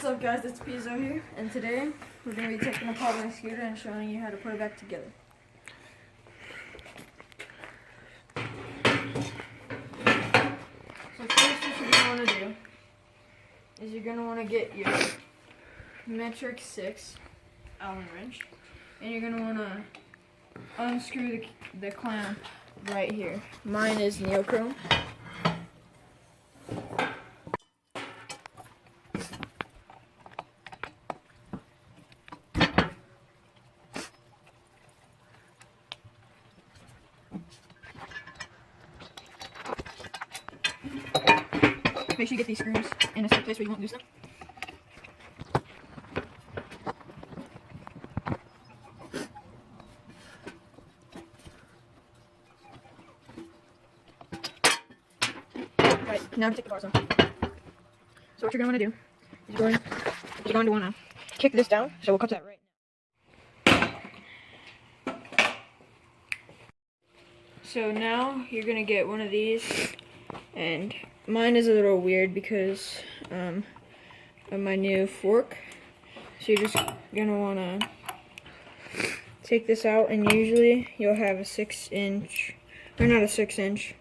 What's up guys, it's Pizzo here, and today we're going to be taking apart my scooter and showing you how to put it back together. So first what you're going to want to do is you're going to want to get your metric 6 Allen wrench, and you're going to want to unscrew the clamp right here. Mine is Neochrome. Make sure you get these screws in a safe place where you won't lose them. Right, now take the bars off. So what you're going to do is you're going to want to kick this down, so we'll cut that right now. So now you're going to get one of these, and mine is a little weird because of my new fork. So you're just gonna wanna take this out, and usually you'll have a 6-inch, or not a 6-inch,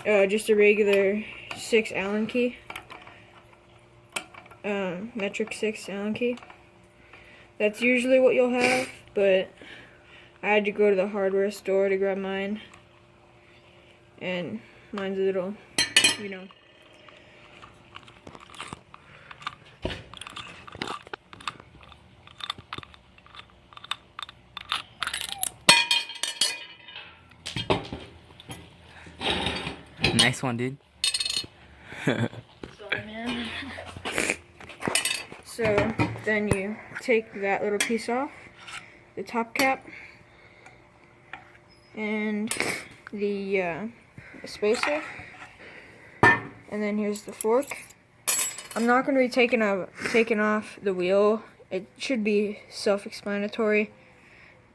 just a regular 6 Allen key, metric 6 Allen key. That's usually what you'll have, but I had to go to the hardware store to grab mine, and mine's a little, you know. Nice one, dude. Sorry, man. So then you take that little piece off, the top cap, and the spacer, and then here's the fork. I'm not going to be taking off the wheel. It should be self-explanatory.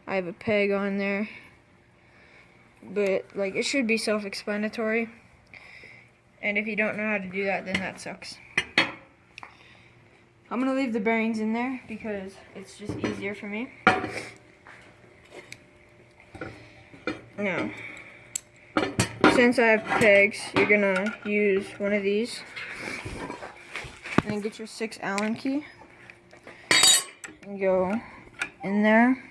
I have a peg on there, but like it should be self-explanatory. And if you don't know how to do that, then that sucks. I'm going to leave the bearings in there because it's just easier for me. Now, since I have pegs, you're going to use one of these. And then get your 6 Allen key. And go in there.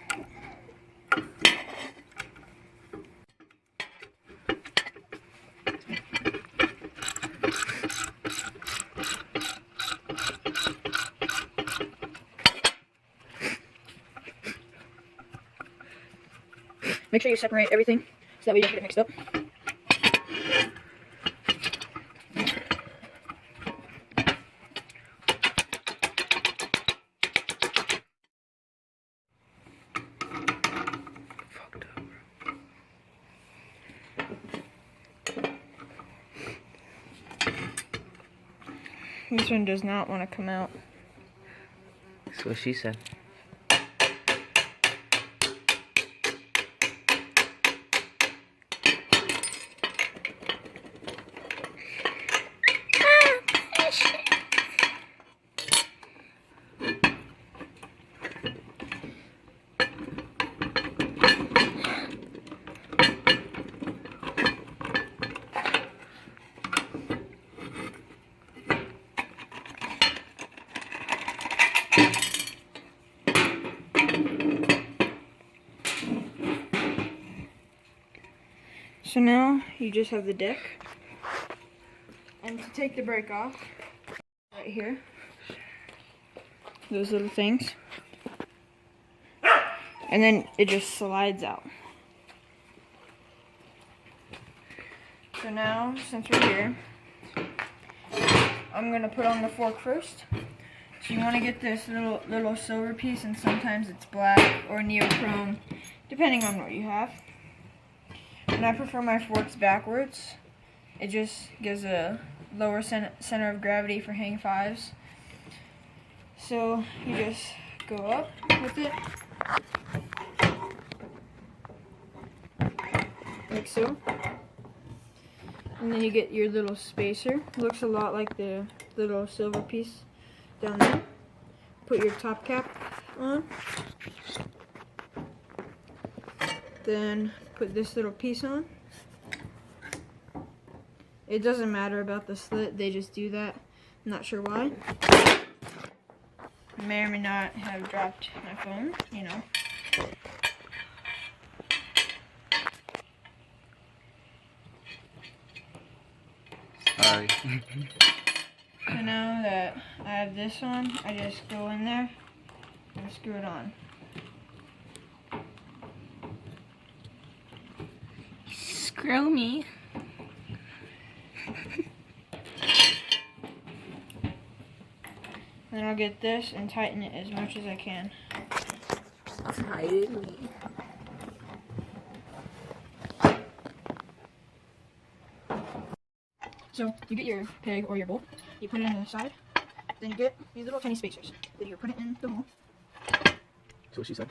Make sure you separate everything so that way you don't get it mixed up. This one does not want to come out. That's what she said. So now you just have the deck, and to take the brake off, right here, those little things, and then it just slides out. So now, since we're here, I'm gonna put on the fork first. So you want to get this little silver piece, and sometimes it's black or neochrome, depending on what you have. And I prefer my forks backwards. It just gives a lower center of gravity for hang fives. So you just go up with it, like so. And then you get your little spacer. It looks a lot like the little silver piece down there. put your top cap on. Then put this little piece on. It doesn't matter about the slit, they just do that. I'm not sure why. May or may not have dropped my phone, you know. Sorry. So now that I have this on, I just go in there and screw it on. Screw me. Then I'll get this and tighten it as much as I can. Tighten me. So you get your peg or your bowl, you put it in the side, then you get these little tiny spacers. Then you put it in the hole. So what she said.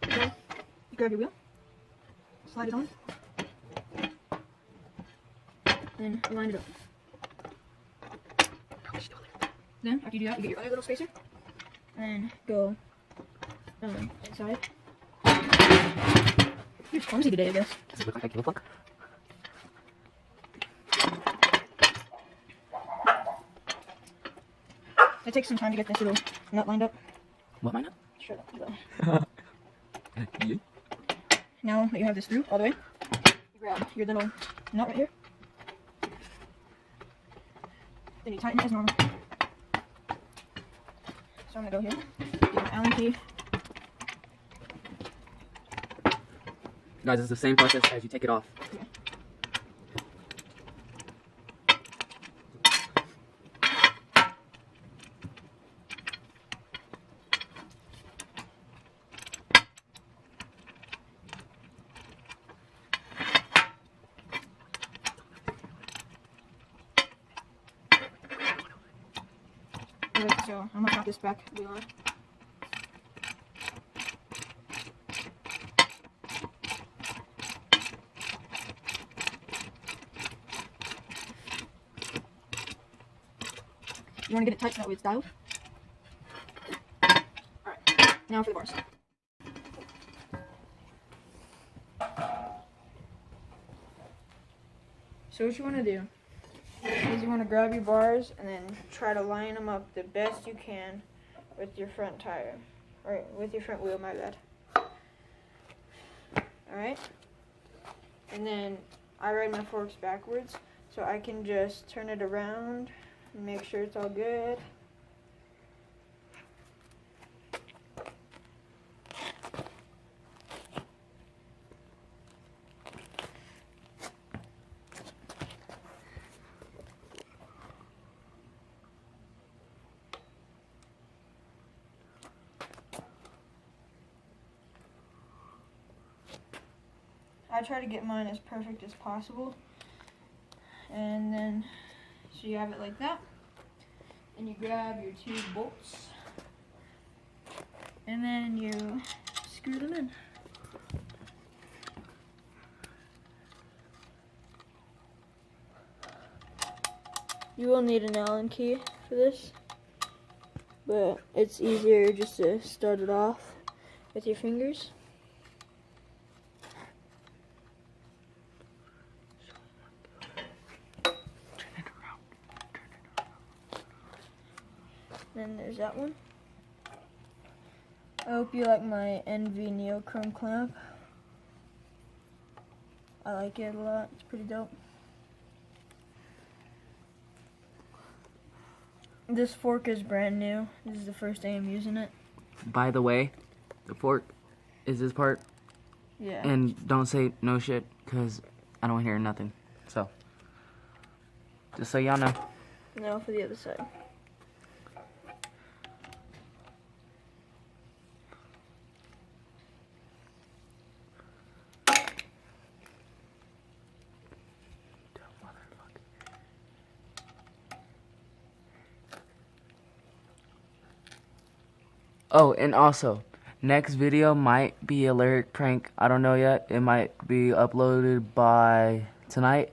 Then you grab your wheel, slide it on, then line it up. Then after you do that, you get your other little spacer, and go inside. You're clumsy today, I guess. Does it look like a cable plug? It takes some time to get this little nut lined up. What, mine up? Shut up. Yeah. Now that you have this through all the way, you grab your little nut right here. Then you tighten it as normal. So I'm gonna go here, get my Allen key. Guys, it's the same process as you take it off. Yeah. Alright, so I'm gonna pop this back wheel on. You want to get it tight so that way it's dialed. Alright, now for the bars. So what you want to do is you want to grab your bars and then try to line them up the best you can with your front tire. Or with your front wheel, my bad. Alright? And then I ride my forks backwards, so I can just turn it around and make sure it's all good. I try to get mine as perfect as possible. And then, so you have it like that. And you grab your two bolts. And then you screw them in. You will need an Allen key for this. But it's easier just to start it off with your fingers. Then there's that one. I hope you like my NV Neochrome clamp. I like it a lot. It's pretty dope. This fork is brand new. This is the first day I'm using it. By the way, the fork is this part. Yeah. And don't say no shit, because I don't hear nothing. So, just so y'all know. Now for the other side. Oh, and also, next video might be a lyric prank. I don't know yet. It might be uploaded by tonight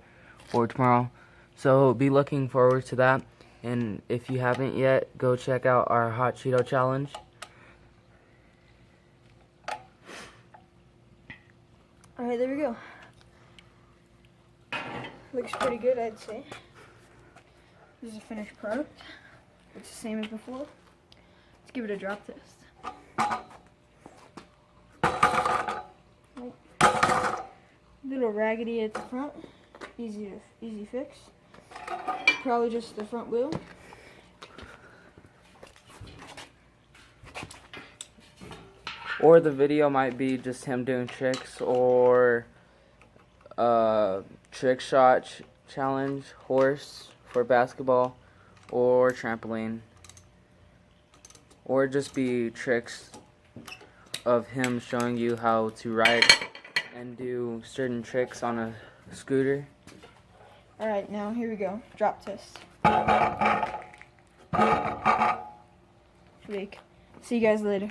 or tomorrow. So be looking forward to that. And if you haven't yet, go check out our Hot Cheeto Challenge. Alright, there we go. Looks pretty good, I'd say. This is a finished product. It's the same as before. Let's give it a drop test. Little raggedy at the front. Easy fix. Probably just the front wheel. Or the video might be just him doing tricks, or trick shot challenge, horse for basketball, or trampoline. Or just be tricks of him showing you how to ride and do certain tricks on a scooter. Alright, now here we go. Drop test. Week. See you guys later.